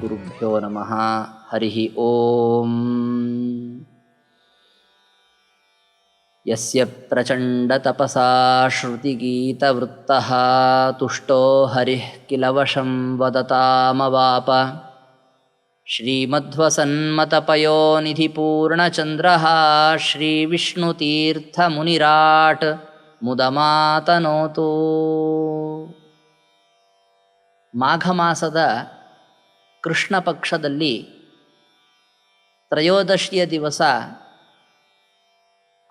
ಶ್ರೀಗುರುಭ್ಯೋ ನಮಃ. ಹರಿ ಓಂ. ಯಸ್ಯ ಪ್ರಚಂಡ ತಪಸಾ ಶ್ರುತಿಗೀತವೃತ್ತಃ ತುಷ್ಟೋ ಹರಿಃ ಕಿಲ ವಶಂ ವದತಾಮವಾಪ. ಶ್ರೀಮಧ್ವಸನ್ಮತಪಯೋನಿಧಿಪೂರ್ಣಚಂದ್ರಃ ಶ್ರೀವಿಷ್ಣುತೀರ್ಥಮುನಿರಾಟ್ ಮುದಮಾತನೋತು. ಮಾಘ ಮಾಸದ ಕೃಷ್ಣ ಪಕ್ಷದಲ್ಲಿ ತ್ರಯೋದಶಿಯ ದಿವಸ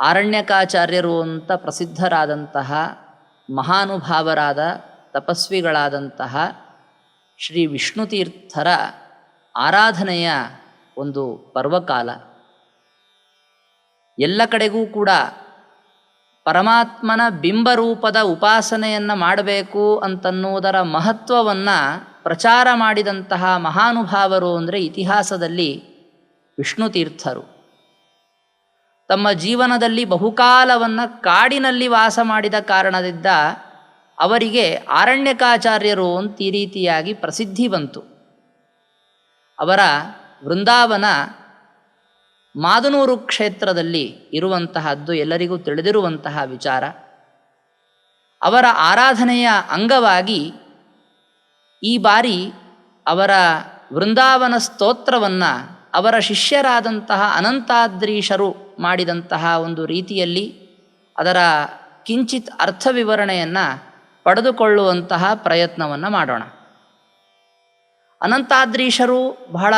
ಆರಣ್ಯಕಾಚಾರ್ಯರು ಅಂತ ಪ್ರಸಿದ್ಧರಾದಂತಹ ಮಹಾನುಭಾವರಾದ ತಪಸ್ವಿಗಳಾದಂತಹ ಶ್ರೀ ವಿಷ್ಣುತೀರ್ಥರ ಆರಾಧನೆಯ ಒಂದು ಪರ್ವಕಾಲ. ಎಲ್ಲ ಕಡೆಗೂ ಕೂಡ ಪರಮಾತ್ಮನ ಬಿಂಬರೂಪದ ಉಪಾಸನೆಯನ್ನು ಮಾಡಬೇಕು ಅಂತನ್ನುವುದರ ಮಹತ್ವವನ್ನು ಪ್ರಚಾರ ಮಾಡಿದಂತಹ ಮಹಾನುಭಾವರು ಅಂದರೆ ಇತಿಹಾಸದಲ್ಲಿ ವಿಷ್ಣುತೀರ್ಥರು. ತಮ್ಮ ಜೀವನದಲ್ಲಿ ಬಹುಕಾಲವನ್ನು ಕಾಡಿನಲ್ಲಿ ವಾಸ ಮಾಡಿದ ಕಾರಣದಿಂದ ಅವರಿಗೆ ಆರಣ್ಯಕಾಚಾರ್ಯರು ಅಂತ ಈ ರೀತಿಯಾಗಿ ಪ್ರಸಿದ್ಧಿ ಬಂತು. ಅವರ ವೃಂದಾವನ ಮಾದನೂರು ಕ್ಷೇತ್ರದಲ್ಲಿ ಇರುವಂತಹದ್ದು ಎಲ್ಲರಿಗೂ ತಿಳಿದಿರುವಂತಹ ವಿಚಾರ. ಅವರ ಆರಾಧನೆಯ ಅಂಗವಾಗಿ ಈ ಬಾರಿ ಅವರ ವೃಂದಾವನ ಸ್ತೋತ್ರವನ್ನು ಅವರ ಶಿಷ್ಯರಾದಂತಹ ಅನಂತಾದ್ರೀಶರು ಮಾಡಿದಂತಹ ಒಂದು ರೀತಿಯಲ್ಲಿ ಅದರ ಕಿಂಚಿತ್ ಅರ್ಥ ವಿವರಣೆಯನ್ನು ಪಡೆದುಕೊಳ್ಳುವಂತಹ ಪ್ರಯತ್ನವನ್ನು ಮಾಡೋಣ. ಅನಂತಾದ್ರೀಶರು ಬಹಳ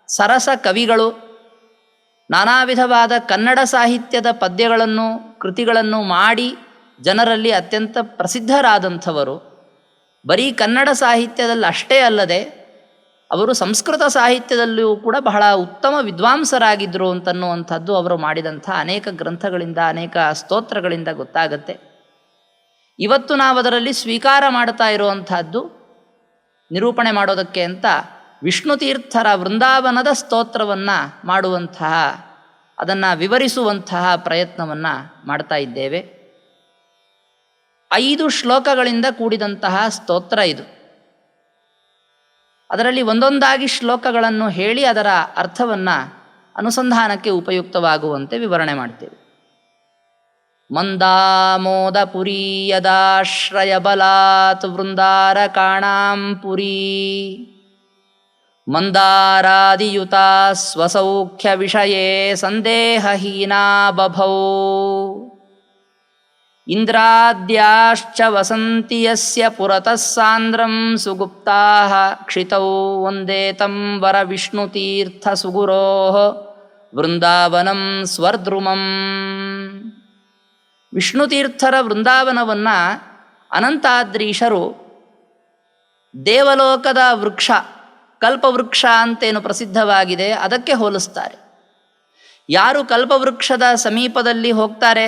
ಸರಸ ಕವಿಗಳು. ನಾನಾ ವಿಧವಾದ ಕನ್ನಡ ಸಾಹಿತ್ಯದ ಪದ್ಯಗಳನ್ನು ಕೃತಿಗಳನ್ನು ಮಾಡಿ ಜನರಲ್ಲಿ ಅತ್ಯಂತ ಪ್ರಸಿದ್ಧರಾದಂಥವರು. ಬರೀ ಕನ್ನಡ ಸಾಹಿತ್ಯದಲ್ಲಿ ಅಷ್ಟೇ ಅಲ್ಲದೆ ಅವರು ಸಂಸ್ಕೃತ ಸಾಹಿತ್ಯದಲ್ಲಿಯೂ ಕೂಡ ಬಹಳ ಉತ್ತಮ ವಿದ್ವಾಂಸರಾಗಿದ್ದರು ಅಂತನ್ನುವಂಥದ್ದು ಅವರು ಮಾಡಿದಂಥ ಅನೇಕ ಗ್ರಂಥಗಳಿಂದ ಅನೇಕ ಸ್ತೋತ್ರಗಳಿಂದ ಗೊತ್ತಾಗತ್ತೆ. ಇವತ್ತು ನಾವು ಅದರಲ್ಲಿ ಸ್ವೀಕಾರ ಮಾಡ್ತಾ ಇರುವಂಥದ್ದು ನಿರೂಪಣೆ ಮಾಡೋದಕ್ಕೆ ಅಂತ ವಿಷ್ಣುತೀರ್ಥರ ವೃಂದಾವನದ ಸ್ತೋತ್ರವನ್ನು ಮಾಡುವಂತಹ ಅದನ್ನು ವಿವರಿಸುವಂತಹ ಪ್ರಯತ್ನವನ್ನು ಮಾಡ್ತಾ ಇದ್ದೇವೆ. 5 ಶ್ಲೋಕಗಳಿಂದ ಕೂಡಿದಂತಹ ಸ್ತೋತ್ರ ಇದು. ಅದರಲ್ಲಿ ಒಂದೊಂದಾಗಿ ಶ್ಲೋಕಗಳನ್ನು ಹೇಳಿ ಅದರ ಅರ್ಥವನ್ನು ಅನುಸಂಧಾನಕ್ಕೆ ಉಪಯುಕ್ತವಾಗುವಂತೆ ವಿವರಣೆ ಮಾಡ್ತೇವೆ. ಮಂದಾಮೋದ ಪುರಿ ಯದಾಶ್ರಯ ಬಲಾತ್ ವೃಂದಾರಕಾಣಾಂ ಪುರಿ ಮಂದಾರಾದಿಯುತಾ ಸ್ವಸೌಖ್ಯ ವಿಷಯೇ ಸಂದೇಹಹೀನಾ ಬಭೌ ಇಂದ್ರಾದ್ಯಾಶ್ಚ ವಸಂತಿ ಯಸ್ಯ ಪುರತಃ ಸಾಂದ್ರಂ ಸುಗುಪ್ತಾಃ ಕ್ಷಿತೌ ವಂದೇ ತಂ ವರ ವಿಷ್ಣುತೀರ್ಥ ಸುಗುರೋಃ ವೃಂದಾವನಂ ಸ್ವರ್ದ್ರುಮಂ. ವಿಷ್ಣುತೀರ್ಥರ ವೃಂದಾವನವನ್ನು ಅನಂತಾದ್ರೀಶರು ದೇವಲೋಕದ ವೃಕ್ಷ ಕಲ್ಪವೃಕ್ಷ ಅಂತೇನು ಪ್ರಸಿದ್ಧವಾಗಿದೆ ಅದಕ್ಕೆ ಹೋಲಿಸ್ತಾರೆ. ಯಾರು ಕಲ್ಪವೃಕ್ಷದ ಸಮೀಪದಲ್ಲಿ ಹೋಗ್ತಾರೆ,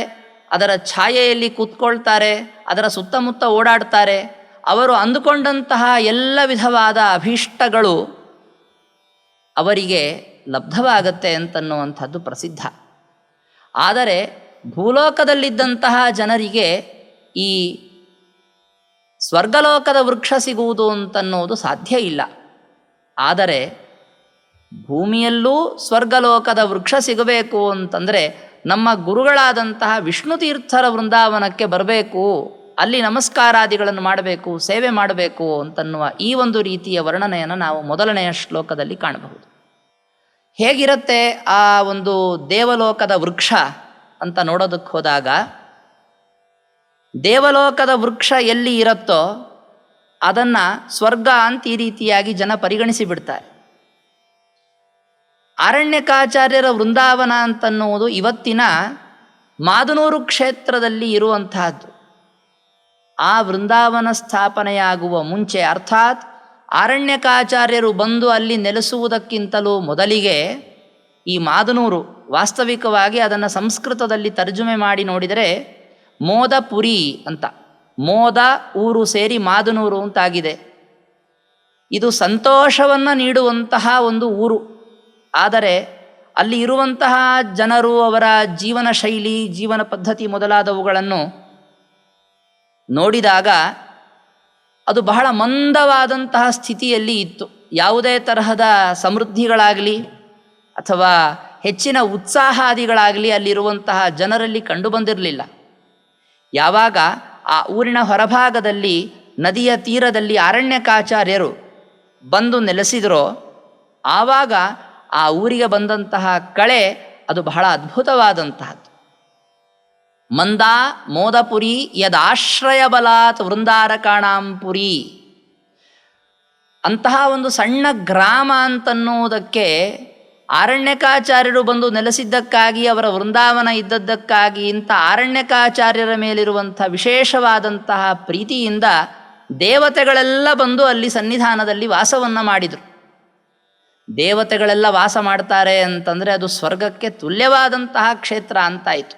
ಅದರ ಛಾಯೆಯಲ್ಲಿ ಕೂತ್ಕೊಳ್ತಾರೆ, ಅದರ ಸುತ್ತಮುತ್ತ ಓಡಾಡ್ತಾರೆ, ಅವರು ಅಂದುಕೊಂಡಂತಹ ಎಲ್ಲ ವಿಧವಾದ ಅಭೀಷ್ಟಗಳು ಅವರಿಗೆ ಲಬ್ಧವಾಗತ್ತೆ ಅಂತನ್ನುವಂಥದ್ದು ಪ್ರಸಿದ್ಧ. ಆದರೆ ಭೂಲೋಕದಲ್ಲಿದ್ದಂತಹ ಜನರಿಗೆ ಈ ಸ್ವರ್ಗಲೋಕದ ವೃಕ್ಷ ಸಿಗುವುದು ಅಂತನ್ನೋದು ಸಾಧ್ಯ ಇಲ್ಲ. ಆದರೆ ಭೂಮಿಯಲ್ಲೂ ಸ್ವರ್ಗಲೋಕದ ವೃಕ್ಷ ಸಿಗಬೇಕು ಅಂತಂದರೆ ನಮ್ಮ ಗುರುಗಳಾದಂತಹ ವಿಷ್ಣುತೀರ್ಥರ ವೃಂದಾವನಕ್ಕೆ ಬರಬೇಕು, ಅಲ್ಲಿ ನಮಸ್ಕಾರಾದಿಗಳನ್ನು ಮಾಡಬೇಕು, ಸೇವೆ ಮಾಡಬೇಕು ಅಂತನ್ನುವ ಈ ಒಂದು ರೀತಿಯ ವರ್ಣನೆಯನ್ನು ನಾವು ಮೊದಲನೆಯ ಶ್ಲೋಕದಲ್ಲಿ ಕಾಣಬಹುದು. ಹೇಗಿರುತ್ತೆ ಆ ಒಂದು ದೇವಲೋಕದ ವೃಕ್ಷ ಅಂತ ನೋಡೋದಕ್ಕೆ ಹೋದಾಗ, ದೇವಲೋಕದ ವೃಕ್ಷ ಎಲ್ಲಿ ಇರುತ್ತೋ ಅದನ್ನು ಸ್ವರ್ಗ ಅಂತ ಈ ರೀತಿಯಾಗಿ ಜನ ಪರಿಗಣಿಸಿ ಬಿಡ್ತಾರೆ. ಆರಣ್ಯಕಾಚಾರ್ಯರ ವೃಂದಾವನ ಅಂತನ್ನುವುದು ಇವತ್ತಿನ ಮಾದನೂರು ಕ್ಷೇತ್ರದಲ್ಲಿ ಇರುವಂತಹದ್ದು. ಆ ವೃಂದಾವನ ಸ್ಥಾಪನೆಯಾಗುವ ಮುಂಚೆ, ಅರ್ಥಾತ್ ಆರಣ್ಯಕಾಚಾರ್ಯರು ಬಂದು ಅಲ್ಲಿ ನೆಲೆಸುವುದಕ್ಕಿಂತಲೂ ಮೊದಲಿಗೆ ಈ ಮಾದನೂರು, ವಾಸ್ತವಿಕವಾಗಿ ಅದನ್ನು ಸಂಸ್ಕೃತದಲ್ಲಿ ತರ್ಜುಮೆ ಮಾಡಿ ನೋಡಿದರೆ ಮೋದಪುರಿ ಅಂತ, ಮೋದ ಊರು ಸೇರಿ ಮಾದನೂರು ಅಂತಾಗಿದೆ. ಇದು ಸಂತೋಷವನ್ನು ನೀಡುವಂತಹ ಒಂದು ಊರು. ಆದರೆ ಅಲ್ಲಿ ಇರುವಂತಹ ಜನರು, ಅವರ ಜೀವನ ಶೈಲಿ, ಜೀವನ ಪದ್ಧತಿ ಮೊದಲಾದವುಗಳನ್ನು ನೋಡಿದಾಗ ಅದು ಬಹಳ ಮಂದವಾದಂತಹ ಸ್ಥಿತಿಯಲ್ಲಿ ಇತ್ತು. ಯಾವುದೇ ತರಹದ ಸಮೃದ್ಧಿಗಳಾಗಲಿ ಅಥವಾ ಹೆಚ್ಚಿನ ಉತ್ಸಾಹಾದಿಗಳಾಗಲಿ ಅಲ್ಲಿರುವಂತಹ ಜನರಲ್ಲಿ ಕಂಡುಬಂದಿರಲಿಲ್ಲ. ಯಾವಾಗ ಆ ಊರಿನ ಹೊರಭಾಗದಲ್ಲಿ ನದಿಯ ತೀರದಲ್ಲಿ ಆರಣ್ಯಕಾಚಾರ್ಯರು ಬಂದು ನೆಲೆಸಿದರೋ ಆವಾಗ ಆ ಊರಿಗೆ ಬಂದಂತಹ ಕಳೆ ಅದು ಬಹಳ ಅದ್ಭುತವಾದಂತಹದ್ದು. ಮಂದಾ ಮೋದಪುರಿ ಯದಾಶ್ರಯ ಬಲಾತ್ ವೃಂದಾರಕಾಣಾಂಪುರಿ ಅಂತಹ ಒಂದು ಸಣ್ಣ ಗ್ರಾಮ ಅಂತನ್ನುವುದಕ್ಕೆ ಆರಣ್ಯಕಾಚಾರ್ಯರು ಬಂದು ನೆಲೆಸಿದ್ದಕ್ಕಾಗಿ, ಅವರ ವೃಂದಾವನ ಇದ್ದದ್ದಕ್ಕಾಗಿ ಇಂಥ ಆರಣ್ಯಕಾಚಾರ್ಯರ ಮೇಲಿರುವಂಥ ವಿಶೇಷವಾದಂತಹ ಪ್ರೀತಿಯಿಂದ ದೇವತೆಗಳೆಲ್ಲ ಬಂದು ಅಲ್ಲಿ ಸನ್ನಿಧಾನದಲ್ಲಿ ವಾಸವನ್ನು ಮಾಡಿದರು. ದೇವತೆಗಳೆಲ್ಲ ವಾಸ ಮಾಡ್ತಾರೆ ಅಂತಂದರೆ ಅದು ಸ್ವರ್ಗಕ್ಕೆ ತುಲ್ಯವಾದಂತಹ ಕ್ಷೇತ್ರ ಅಂತಾಯಿತು.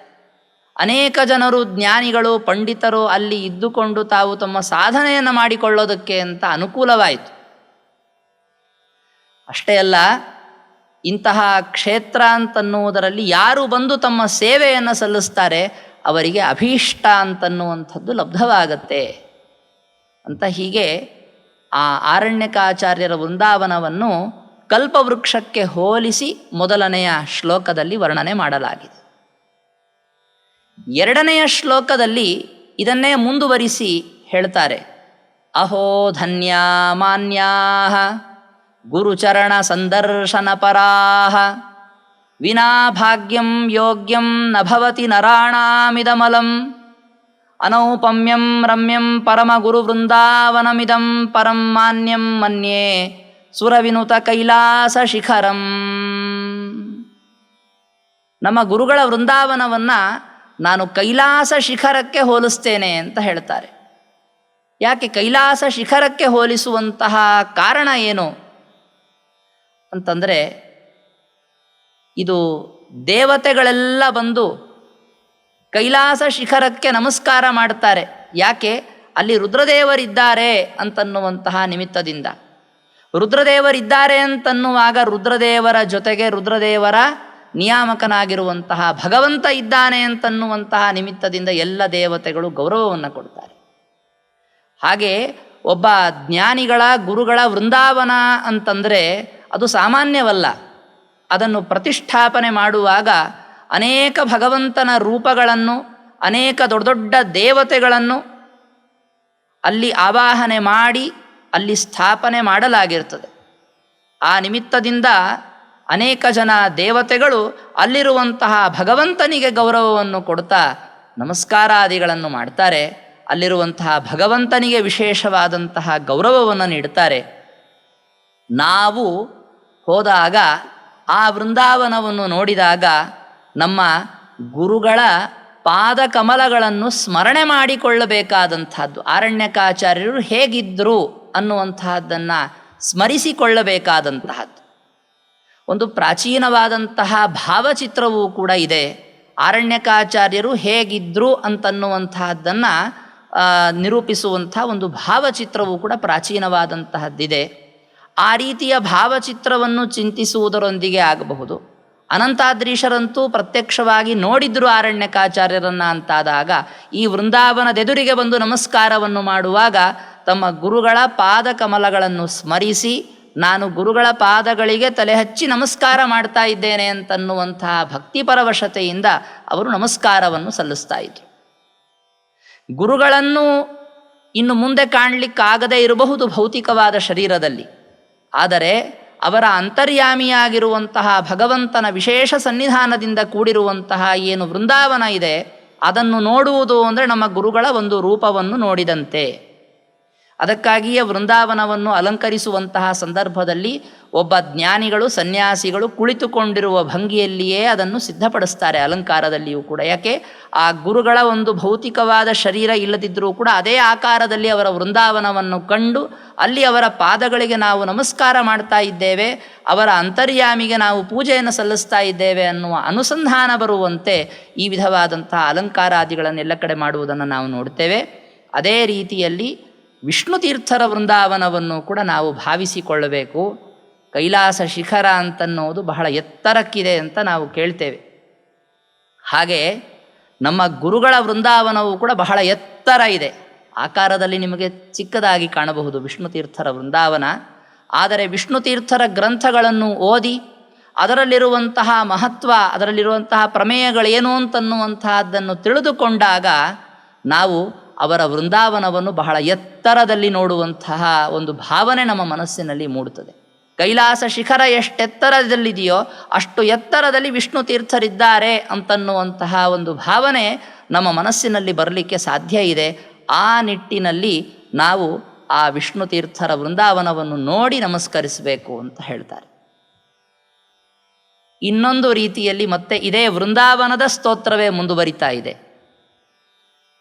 ಅನೇಕ ಜನರು, ಜ್ಞಾನಿಗಳು, ಪಂಡಿತರು ಅಲ್ಲಿ ಇದ್ದುಕೊಂಡು ತಾವು ತಮ್ಮ ಸಾಧನೆಯನ್ನು ಮಾಡಿಕೊಳ್ಳೋದಕ್ಕೆ ಅಂತ ಅನುಕೂಲವಾಯಿತು. ಅಷ್ಟೇ ಅಲ್ಲ, ಇಂತಹ ಕ್ಷೇತ್ರ ಅಂತನ್ನುವುದರಲ್ಲಿ ಯಾರು ಬಂದು ತಮ್ಮ ಸೇವೆಯನ್ನು ಸಲ್ಲಿಸ್ತಾರೆ ಅವರಿಗೆ ಅಭೀಷ್ಟ ಅಂತನ್ನುವಂಥದ್ದು ಲಬ್ಧವಾಗತ್ತೆ ಅಂತ. ಹೀಗೆ ಆ ಆರಣ್ಯಕಾಚಾರ್ಯರ ವೃಂದಾವನವನ್ನು ಕಲ್ಪವೃಕ್ಷಕ್ಕೆ ಹೋಲಿಸಿ ಮೊದಲನೆಯ ಶ್ಲೋಕದಲ್ಲಿ ವರ್ಣನೆ ಮಾಡಲಾಗಿದೆ. ಎರಡನೆಯ ಶ್ಲೋಕದಲ್ಲಿ ಇದನ್ನೇ ಮುಂದುವರಿಸಿ ಹೇಳ್ತಾರೆ. ಅಹೋ ಧನ್ಯ ಮಾನ್ಯಾ ಗುರುಚರಣ ಸಂದರ್ಶನ ಪರಾಹ ವಿನಾ ಭಾಗ್ಯಂ ಯೋಗ್ಯಂ ನ ಭವತಿ ನರಾಣಾಮಿದಮಲಂ ಅನೌಪಮ್ಯಂ ರಮ್ಯಂ ಪರಮ ಗುರು ವೃಂದಾವನಮಿದಂ ಪರಂ ಮಾನ್ಯಂ ಮನ್ಯೇ ಸುರವಿನುತ ಕೈಲಾಸ ಶಿಖರಂ. ನಮ್ಮ ಗುರುಗಳ ವೃಂದಾವನವನ್ನು ನಾನು ಕೈಲಾಸ ಶಿಖರಕ್ಕೆ ಹೋಲಿಸ್ತೇನೆ ಅಂತ ಹೇಳ್ತಾರೆ. ಯಾಕೆ ಕೈಲಾಸ ಶಿಖರಕ್ಕೆ ಹೋಲಿಸುವಂತಹ ಕಾರಣ ಏನು ಅಂತಂದರೆ, ಇದು ದೇವತೆಗಳೆಲ್ಲ ಬಂದು ಕೈಲಾಸ ಶಿಖರಕ್ಕೆ ನಮಸ್ಕಾರ ಮಾಡ್ತಾರೆ. ಯಾಕೆ? ಅಲ್ಲಿ ರುದ್ರದೇವರಿದ್ದಾರೆ ಅಂತನ್ನುವಂತಹ ನಿಮಿತ್ತದಿಂದ. ರುದ್ರದೇವರಿದ್ದಾರೆ ಅಂತನ್ನುವಾಗ ರುದ್ರದೇವರ ಜೊತೆಗೆ ರುದ್ರದೇವರ ನಿಯಾಮಕನಾಗಿರುವಂತಹ ಭಗವಂತ ಇದ್ದಾನೆ ಅಂತನ್ನುವಂತಹ ನಿಮಿತ್ತದಿಂದ ಎಲ್ಲ ದೇವತೆಗಳು ಗೌರವವನ್ನು ಕೊಡ್ತಾರೆ. ಹಾಗೆ ಒಬ್ಬ ಜ್ಞಾನಿಗಳ ಗುರುಗಳ ವೃಂದಾವನ ಅಂತಂದರೆ ಅದು ಸಾಮಾನ್ಯವಲ್ಲ. ಅದನ್ನು ಪ್ರತಿಷ್ಠಾಪನೆ ಮಾಡುವಾಗ ಅನೇಕ ಭಗವಂತನ ರೂಪಗಳನ್ನು, ಅನೇಕ ದೊಡ್ಡ ದೊಡ್ಡ ದೇವತೆಗಳನ್ನು ಅಲ್ಲಿ ಆವಾಹನೆ ಮಾಡಿ ಅಲ್ಲಿ ಸ್ಥಾಪನೆ ಮಾಡಲಾಗಿರ್ತದೆ. ಆ ನಿಮಿತ್ತದಿಂದ ಅನೇಕ ಜನ ದೇವತೆಗಳು ಅಲ್ಲಿರುವಂತಹ ಭಗವಂತನಿಗೆ ಗೌರವವನ್ನು ಕೊಡ್ತಾ ನಮಸ್ಕಾರಾದಿಗಳನ್ನು ಮಾಡ್ತಾರೆ. ಅಲ್ಲಿರುವಂತಹ ಭಗವಂತನಿಗೆ ವಿಶೇಷವಾದಂತಹ ಗೌರವವನ್ನು ನೀಡುತ್ತಾರೆ. ನಾವು ಹೋದಾಗ ಆ ವೃಂದಾವನವನ್ನು ನೋಡಿದಾಗ ನಮ್ಮ ಗುರುಗಳ ಪಾದಕಮಲಗಳನ್ನು ಸ್ಮರಣೆ ಮಾಡಿಕೊಳ್ಳಬೇಕಾದಂಥದ್ದು. ಆರಣ್ಯಕಾಚಾರ್ಯರು ಹೇಗಿದ್ದರು ಅನ್ನುವಂತಹದ್ದನ್ನು ಸ್ಮರಿಸಿಕೊಳ್ಳಬೇಕಾದಂತಹದ್ದು. ಒಂದು ಪ್ರಾಚೀನವಾದಂತಹ ಭಾವಚಿತ್ರವೂ ಕೂಡ ಇದೆ. ಆರಣ್ಯಕಾಚಾರ್ಯರು ಹೇಗಿದ್ದರು ಅಂತನ್ನುವಂತಹದ್ದನ್ನು ನಿರೂಪಿಸುವಂಥ ಒಂದು ಭಾವಚಿತ್ರವೂ ಕೂಡ ಪ್ರಾಚೀನವಾದಂತಹದ್ದಿದೆ. ಆ ರೀತಿಯ ಭಾವಚಿತ್ರವನ್ನು ಚಿಂತಿಸುವುದರೊಂದಿಗೆ ಆಗಬಹುದು. ಅನಂತಾದ್ರೀಶರಂತೂ ಪ್ರತ್ಯಕ್ಷವಾಗಿ ನೋಡಿದ್ರು ಆರಣ್ಯಕಾಚಾರ್ಯರನ್ನು ಅಂತಾದಾಗ ಈ ವೃಂದಾವನದೆದುರಿಗೆ ಬಂದು ನಮಸ್ಕಾರವನ್ನು ಮಾಡುವಾಗ ತಮ್ಮ ಗುರುಗಳ ಪಾದಕಮಲಗಳನ್ನು ಸ್ಮರಿಸಿ ನಾನು ಗುರುಗಳ ಪಾದಗಳಿಗೆ ತಲೆ ಹಚ್ಚಿ ನಮಸ್ಕಾರ ಮಾಡ್ತಾ ಇದ್ದೇನೆ ಅಂತನ್ನುವಂತಹ ಭಕ್ತಿಪರವಶತೆಯಿಂದ ಅವರು ನಮಸ್ಕಾರವನ್ನು ಸಲ್ಲಿಸ್ತಾ ಇದ್ರು. ಗುರುಗಳನ್ನು ಇನ್ನು ಮುಂದೆ ಕಾಣಲಿಕ್ಕಾಗದೇ ಇರಬಹುದು ಭೌತಿಕವಾದ ಶರೀರದಲ್ಲಿ, ಆದರೆ ಅವರ ಅಂತರ್ಯಾಮಿಯಾಗಿರುವಂತಹ ಭಗವಂತನ ವಿಶೇಷ ಸನ್ನಿಧಾನದಿಂದ ಕೂಡಿರುವಂತಹ ಏನು ವೃಂದಾವನ ಇದೆ ಅದನ್ನು ನೋಡುವುದು ಅಂದರೆ ನಮ್ಮ ಗುರುಗಳ ಒಂದು ರೂಪವನ್ನು ನೋಡಿದಂತೆ. ಅದಕ್ಕಾಗಿಯೇ ವೃಂದಾವನವನ್ನು ಅಲಂಕರಿಸುವಂತಹ ಸಂದರ್ಭದಲ್ಲಿ ಒಬ್ಬ ಜ್ಞಾನಿಗಳು, ಸನ್ಯಾಸಿಗಳು ಕುಳಿತುಕೊಂಡಿರುವ ಭಂಗಿಯಲ್ಲಿಯೇ ಅದನ್ನು ಸಿದ್ಧಪಡಿಸ್ತಾರೆ ಅಲಂಕಾರದಲ್ಲಿಯೂ ಕೂಡ. ಯಾಕೆ? ಆ ಗುರುಗಳ ಒಂದು ಭೌತಿಕವಾದ ಶರೀರ ಇಲ್ಲದಿದ್ದರೂ ಕೂಡ ಅದೇ ಆಕಾರದಲ್ಲಿ ಅವರ ವೃಂದಾವನವನ್ನು ಕಂಡು ಅಲ್ಲಿ ಅವರ ಪಾದಗಳಿಗೆ ನಾವು ನಮಸ್ಕಾರ ಮಾಡ್ತಾ ಇದ್ದೇವೆ, ಅವರ ಅಂತರ್ಯಾಮಿಗೆ ನಾವು ಪೂಜೆಯನ್ನು ಸಲ್ಲಿಸ್ತಾ ಇದ್ದೇವೆ ಅನ್ನುವ ಅನುಸಂಧಾನ ಬರುವಂತೆ ಈ ವಿಧವಾದಂತಹ ಅಲಂಕಾರಾದಿಗಳನ್ನೆಲ್ಲ ಕಡೆ ಮಾಡುವುದನ್ನು ನಾವು ನೋಡ್ತೇವೆ. ಅದೇ ರೀತಿಯಲ್ಲಿ ವಿಷ್ಣು ತೀರ್ಥರ ವೃಂದಾವನವನ್ನು ಕೂಡ ನಾವು ಭಾವಿಸಿಕೊಳ್ಳಬೇಕು. ಕೈಲಾಸ ಶಿಖರ ಅಂತನ್ನೋದು ಬಹಳ ಎತ್ತರಕ್ಕಿದೆ ಅಂತ ನಾವು ಕೇಳ್ತೇವೆ. ಹಾಗೆ ನಮ್ಮ ಗುರುಗಳ ವೃಂದಾವನವು ಕೂಡ ಬಹಳ ಎತ್ತರ ಇದೆ. ಆಕಾರದಲ್ಲಿ ನಿಮಗೆ ಚಿಕ್ಕದಾಗಿ ಕಾಣಬಹುದು ವಿಷ್ಣು ತೀರ್ಥರ ವೃಂದಾವನ. ಆದರೆ ವಿಷ್ಣು ತೀರ್ಥರ ಗ್ರಂಥಗಳನ್ನು ಓದಿ ಅದರಲ್ಲಿರುವಂತಹ ಮಹತ್ವ, ಅದರಲ್ಲಿರುವಂತಹ ಪ್ರಮೇಯಗಳೇನು ಅಂತನ್ನುವಂತಹದ್ದನ್ನು ತಿಳಿದುಕೊಂಡಾಗ ನಾವು ಅವರ ವೃಂದಾವನವನ್ನು ಬಹಳ ಎತ್ತರದಲ್ಲಿ ನೋಡುವಂತಹ ಒಂದು ಭಾವನೆ ನಮ್ಮ ಮನಸ್ಸಿನಲ್ಲಿ ಮೂಡುತ್ತದೆ. ಕೈಲಾಸ ಶಿಖರ ಎಷ್ಟೆತ್ತರದಲ್ಲಿದೆಯೋ ಅಷ್ಟು ಎತ್ತರದಲ್ಲಿ ವಿಷ್ಣು ತೀರ್ಥರಿದ್ದಾರೆ ಅಂತನ್ನುವಂತಹ ಒಂದು ಭಾವನೆ ನಮ್ಮ ಮನಸ್ಸಿನಲ್ಲಿ ಬರಲಿಕ್ಕೆ ಸಾಧ್ಯ ಇದೆ. ಆ ನಿಟ್ಟಿನಲ್ಲಿ ನಾವು ಆ ವಿಷ್ಣು ತೀರ್ಥರ ವೃಂದಾವನವನ್ನು ನೋಡಿ ನಮಸ್ಕರಿಸಬೇಕು ಅಂತ ಹೇಳ್ತಾರೆ. ಇನ್ನೊಂದು ರೀತಿಯಲ್ಲಿ ಮತ್ತೆ ಇದೇ ವೃಂದಾವನದ ಸ್ತೋತ್ರವೇ ಮುಂದುವರಿತಾ ಇದೆ.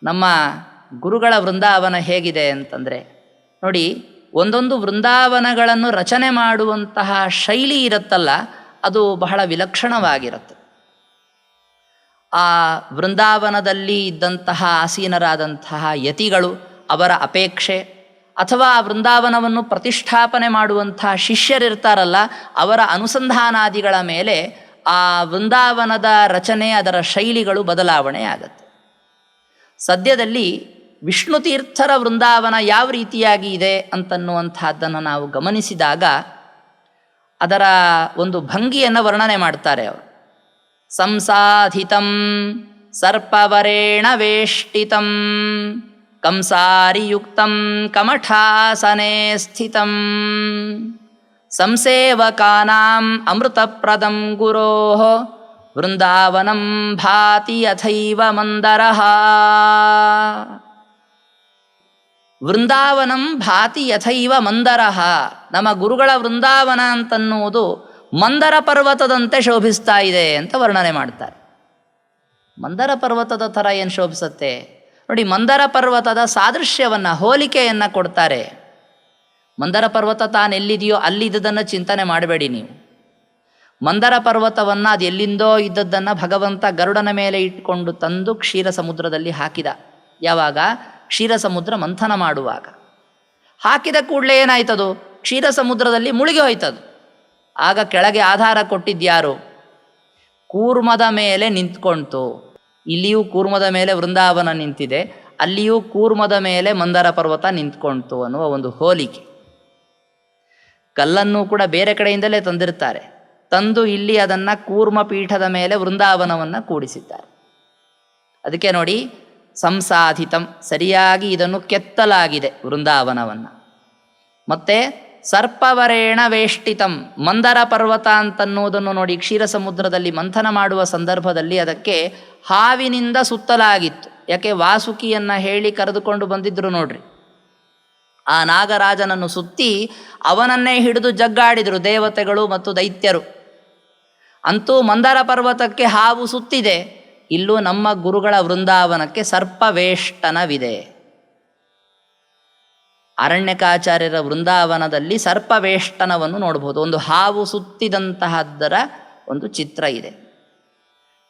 ನಮ್ಮ ಗುರುಗಳ ವೃಂದಾವನ ಹೇಗಿದೆ ಅಂತಂದರೆ ನೋಡಿ, ಒಂದೊಂದು ವೃಂದಾವನಗಳನ್ನು ರಚನೆ ಮಾಡುವಂತಹ ಶೈಲಿ ಇರುತ್ತಲ್ಲ, ಅದು ಬಹಳ ವಿಲಕ್ಷಣವಾಗಿರುತ್ತೆ. ಆ ವೃಂದಾವನದಲ್ಲಿ ಇದ್ದಂತಹ ಆಸೀನರಾದಂತಹ ಯತಿಗಳು, ಅವರ ಅಪೇಕ್ಷೆ, ಅಥವಾ ಆ ವೃಂದಾವನವನ್ನು ಪ್ರತಿಷ್ಠಾಪನೆ ಮಾಡುವಂತಹ ಶಿಷ್ಯರಿರ್ತಾರಲ್ಲ, ಅವರ ಅನುಸಂಧಾನಾದಿಗಳ ಮೇಲೆ ಆ ವೃಂದಾವನದ ರಚನೆ, ಅದರ ಶೈಲಿಗಳು ಬದಲಾವಣೆ ಆಗುತ್ತೆ. ಸದ್ಯದಲ್ಲಿ ವಿಷ್ಣು ತೀರ್ಥರ ವೃಂದಾವನ ಯಾವ ರೀತಿಯಾಗಿ ಇದೆ ಅಂತನ್ನುವಂಥದ್ದನ್ನು ನಾವು ಗಮನಿಸಿದಾಗ ಅದರ ಒಂದು ಭಂಗಿಯನ್ನು ವರ್ಣನೆ ಮಾಡ್ತಾರೆ ಅವರು. ಸಂಸಾಧಿತಂ ಸರ್ಪವರೇಣ ವೇಷ್ಟಿತಂ ಕಂಸಾರಿಯುಕ್ತಂ ಕಮಠಾಸನೆ ಸ್ಥಿತಂ ಸಂಸೇವಕಾನಾಂ ಅಮೃತಪ್ರದಂ ಗುರೋಃ ವೃಂದಾವನಂ ಭಾತಿ ಯಥೈವ ಮಂದರಃ. ವೃಂದಾವನಂ ಭಾತಿ ಯಥೈವ ಮಂದರಃ. ನಮ್ಮ ಗುರುಗಳ ವೃಂದಾವನ ಅಂತನ್ನುವುದು ಮಂದರ ಪರ್ವತದಂತೆ ಶೋಭಿಸ್ತಾ ಇದೆ ಅಂತ ವರ್ಣನೆ ಮಾಡ್ತಾರೆ. ಮಂದರ ಪರ್ವತದ ಥರ ಏನು ಶೋಭಿಸುತ್ತೆ ನೋಡಿ, ಮಂದರ ಪರ್ವತದ ಸಾದೃಶ್ಯವನ್ನು, ಹೋಲಿಕೆಯನ್ನು ಕೊಡ್ತಾರೆ. ಮಂದರ ಪರ್ವತ ತಾನೆಲ್ಲಿದೆಯೋ ಅಲ್ಲಿದ್ದದನ್ನು ಚಿಂತನೆ ಮಾಡಬೇಡಿ ನೀವು. ಮಂದರ ಪರ್ವತವನ್ನು ಅದು ಎಲ್ಲಿಂದೋ ಇದ್ದದ್ದನ್ನು ಭಗವಂತ ಗರುಡನ ಮೇಲೆ ಇಟ್ಕೊಂಡು ತಂದು ಕ್ಷೀರ ಸಮುದ್ರದಲ್ಲಿ ಹಾಕಿದ. ಯಾವಾಗ? ಕ್ಷೀರ ಸಮುದ್ರ ಮಂಥನ ಮಾಡುವಾಗ. ಹಾಕಿದ ಕೂಡಲೇ ಏನಾಯ್ತದು? ಕ್ಷೀರ ಸಮುದ್ರದಲ್ಲಿ ಮುಳುಗಿ ಹೋಯ್ತದು. ಆಗ ಕೆಳಗೆ ಆಧಾರ ಕೊಟ್ಟಿದ್ಯಾರು? ಕೂರ್ಮದ ಮೇಲೆ ನಿಂತ್ಕೊಳ್ತು. ಇಲ್ಲಿಯೂ ಕೂರ್ಮದ ಮೇಲೆ ವೃಂದಾವನ ನಿಂತಿದೆ, ಅಲ್ಲಿಯೂ ಕೂರ್ಮದ ಮೇಲೆ ಮಂದರ ಪರ್ವತ ನಿಂತ್ಕೊಳ್ತು ಅನ್ನುವ ಒಂದು ಹೋಲಿಕೆ. ಕಲ್ಲನ್ನು ಕೂಡ ಬೇರೆ ಕಡೆಯಿಂದಲೇ ತಂದಿರ್ತಾರೆ, ತಂದು ಇಲ್ಲಿ ಅದನ್ನು ಕೂರ್ಮ ಪೀಠದ ಮೇಲೆ ವೃಂದಾವನವನ್ನು ಕೂಡಿಸಿದ್ದಾರೆ. ಅದಕ್ಕೆ ನೋಡಿ, ಸಂಸಾಧಿತಂ, ಸರಿಯಾಗಿ ಇದನ್ನು ಕೆತ್ತಲಾಗಿದೆ ವೃಂದಾವನವನ್ನು. ಮತ್ತು ಸರ್ಪವರೇಣ ವೇಷ್ಟಿತಂ, ಮಂದರ ಪರ್ವತ ಅಂತನ್ನುವುದನ್ನು ನೋಡಿ, ಕ್ಷೀರ ಸಮುದ್ರದಲ್ಲಿ ಮಂಥನ ಮಾಡುವ ಸಂದರ್ಭದಲ್ಲಿ ಅದಕ್ಕೆ ಹಾವಿನಿಂದ ಸುತ್ತಲಾಗಿತ್ತು. ಯಾಕೆ? ವಾಸುಕಿಯನ್ನು ಹೇಳಿ ಕರೆದುಕೊಂಡು ಬಂದಿದ್ದರು ನೋಡ್ರಿ. ಆ ನಾಗರಾಜನನ್ನು ಸುತ್ತಿ ಅವನನ್ನೇ ಹಿಡಿದು ಜಗ್ಗಾಡಿದರು ದೇವತೆಗಳು ಮತ್ತು ದೈತ್ಯರು. ಅಂತೂ ಮಂದರ ಪರ್ವತಕ್ಕೆ ಹಾವು ಸುತ್ತಿದೆ. ಇಲ್ಲೂ ನಮ್ಮ ಗುರುಗಳ ವೃಂದಾವನಕ್ಕೆ ಸರ್ಪವೇಷ್ಟನವಿದೆ. ಅರಣ್ಯಕಾಚಾರ್ಯರ ವೃಂದಾವನದಲ್ಲಿ ಸರ್ಪವೇಷ್ಟನವನ್ನು ನೋಡಬಹುದು. ಒಂದು ಹಾವು ಸುತ್ತಿದಂತಹದ್ದರ ಒಂದು ಚಿತ್ರ ಇದೆ.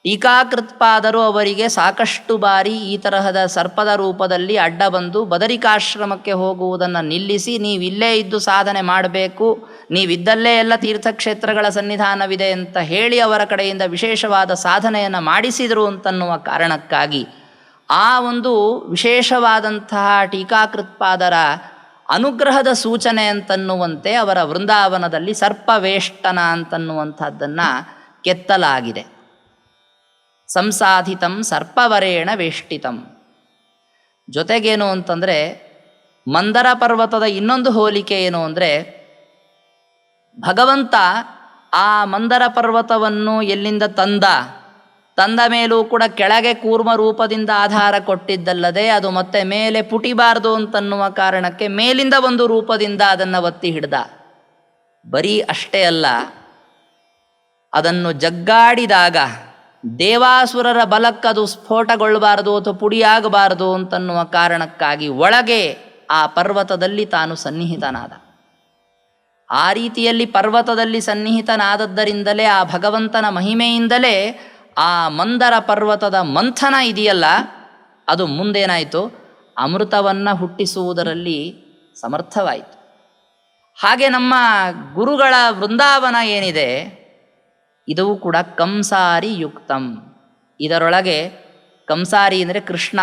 ಟೀಕಾಕೃತ್ಪಾದರು ಅವರಿಗೆ ಸಾಕಷ್ಟು ಬಾರಿ ಈ ತರಹದ ಸರ್ಪದ ರೂಪದಲ್ಲಿ ಅಡ್ಡ ಬಂದು ಬದರಿಕಾಶ್ರಮಕ್ಕೆ ಹೋಗುವುದನ್ನು ನಿಲ್ಲಿಸಿ, ನೀವಿಲ್ಲೇ ಇದ್ದು ಸಾಧನೆ ಮಾಡಬೇಕು, ನೀವಿದ್ದಲ್ಲೇ ಎಲ್ಲ ತೀರ್ಥಕ್ಷೇತ್ರಗಳ ಸನ್ನಿಧಾನವಿದೆ ಅಂತ ಹೇಳಿ ಅವರ ಕಡೆಯಿಂದ ವಿಶೇಷವಾದ ಸಾಧನೆಯನ್ನು ಮಾಡಿಸಿದರು ಅಂತನ್ನುವ ಕಾರಣಕ್ಕಾಗಿ ಆ ಒಂದು ವಿಶೇಷವಾದಂತಹ ಟೀಕಾಕೃತ್ಪಾದರ ಅನುಗ್ರಹದ ಸೂಚನೆ ಅಂತನ್ನುವಂತೆ ಅವರ ವೃಂದಾವನದಲ್ಲಿ ಸರ್ಪವೇಷ್ಟನ ಅಂತನ್ನುವಂಥದ್ದನ್ನು ಕೆತ್ತಲಾಗಿದೆ. ಸಂಸಾಧಿತಂ ಸರ್ಪವರೇಣ ವೇಷ್ಟಿತಂ. ಜೊತೆಗೇನು ಅಂತಂದರೆ, ಮಂದರ ಪರ್ವತದ ಇನ್ನೊಂದು ಹೋಲಿಕೆ ಏನು ಅಂದರೆ, ಭಗವಂತ ಆ ಮಂದರ ಪರ್ವತವನ್ನು ಎಲ್ಲಿಂದ ತಂದ ಮೇಲೂ ಕೂಡ ಕೆಳಗೆ ಕೂರ್ಮ ರೂಪದಿಂದ ಆಧಾರ ಕೊಟ್ಟಿದ್ದಲ್ಲದೆ ಅದು ಮತ್ತೆ ಮೇಲೆ ಪುಟಿಬಾರದು ಅಂತನ್ನುವ ಕಾರಣಕ್ಕೆ ಮೇಲಿಂದ ಒಂದು ರೂಪದಿಂದ ಅದನ್ನು ಒತ್ತಿ ಹಿಡ್ದ. ಬರೀ ಅಷ್ಟೇ ಅಲ್ಲ, ಅದನ್ನು ಜಗ್ಗಾಡಿದಾಗ ದೇವಾಸುರರ ಬಲಕ್ಕದು ಸ್ಫೋಟಗೊಳ್ಳಬಾರದು ಅಥವಾ ಪುಡಿಯಾಗಬಾರದು ಅಂತನ್ನುವ ಕಾರಣಕ್ಕಾಗಿ ಒಳಗೆ ಆ ಪರ್ವತದಲ್ಲಿ ತಾನು ಸನ್ನಿಹಿತನಾದ. ಆ ರೀತಿಯಲ್ಲಿ ಪರ್ವತದಲ್ಲಿ ಸನ್ನಿಹಿತನಾದದ್ದರಿಂದಲೇ, ಆ ಭಗವಂತನ ಮಹಿಮೆಯಿಂದಲೇ ಆ ಮಂದರ ಪರ್ವತದ ಮಂಥನ ಇದೆಯಲ್ಲ, ಅದು ಮುಂದೇನಾಯಿತು? ಅಮೃತವನ್ನು ಹುಟ್ಟಿಸುವುದರಲ್ಲಿ ಸಮರ್ಥವಾಯಿತು. ಹಾಗೆ ನಮ್ಮ ಗುರುಗಳ ವೃಂದಾವನ ಏನಿದೆ, ಇದೂ ಕೂಡ ಕಂಸಾರಿ ಯುಕ್ತಂ. ಇದರೊಳಗೆ ಕಂಸಾರಿ ಅಂದರೆ ಕೃಷ್ಣ,